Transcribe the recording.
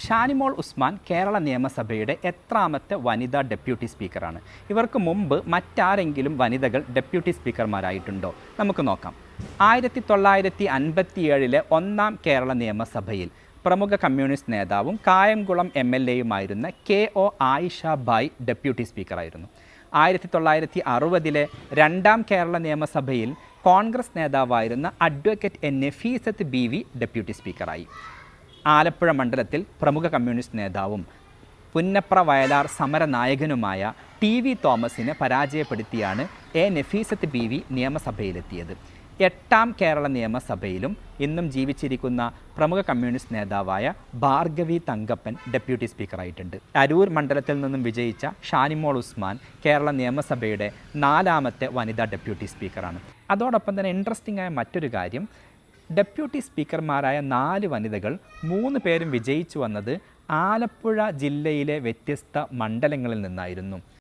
ഷാനിമോൾ ഉസ്മാൻ കേരള നിയമസഭയുടെ എത്രാമത്തെ വനിതാ ഡെപ്യൂട്ടി സ്പീക്കറാണ്? ഇവർക്ക് മുമ്പ് മറ്റാരെങ്കിലും വനിതകൾ ഡെപ്യൂട്ടി സ്പീക്കർമാരായിട്ടുണ്ടോ? നമുക്ക് നോക്കാം. 1957 ഒന്നാം കേരള നിയമസഭയിൽ പ്രമുഖ കമ്മ്യൂണിസ്റ്റ് നേതാവും കായംകുളം MLA-യുമായിരുന്ന KO ആയിഷ ബായ് ഡെപ്യൂട്ടി സ്പീക്കറായിരുന്നു. 1960 രണ്ടാം കേരള നിയമസഭയിൽ കോൺഗ്രസ് നേതാവായിരുന്ന അഡ്വക്കേറ്റ് നഫീസത്ത് BV ഡെപ്യൂട്ടി സ്പീക്കറായി. ആലപ്പുഴ മണ്ഡലത്തിൽ പ്രമുഖ കമ്മ്യൂണിസ്റ്റ് നേതാവും പുന്നപ്ര വയലാർ സമരനായകനുമായ TV തോമസിനെ പരാജയപ്പെടുത്തിയാണ് നഫീസത്ത് BV നിയമസഭയിലെത്തിയത്. 8ാം കേരള നിയമസഭയിലും ഇന്നും ജീവിച്ചിരിക്കുന്ന പ്രമുഖ കമ്മ്യൂണിസ്റ്റ് നേതാവായ ഭാർഗവി തങ്കപ്പൻ ഡെപ്യൂട്ടി സ്പീക്കറായിട്ടുണ്ട്. അരൂർ മണ്ഡലത്തിൽ നിന്നും വിജയിച്ച ഷാനിമോൾ ഉസ്മാൻ കേരള നിയമസഭയുടെ 4ാമത്തെ വനിതാ ഡെപ്യൂട്ടി സ്പീക്കറാണ്. അതോടൊപ്പം തന്നെ ഇൻട്രസ്റ്റിംഗ് ആയ മറ്റൊരു കാര്യം, ഡെപ്യൂട്ടി സ്പീക്കർമാരായ 4 വനിതകൾ 3 പേരും വിജയിച്ചു വന്നത് ആലപ്പുഴ ജില്ലയിലെ വ്യത്യസ്ത മണ്ഡലങ്ങളിൽ നിന്നായിരുന്നു.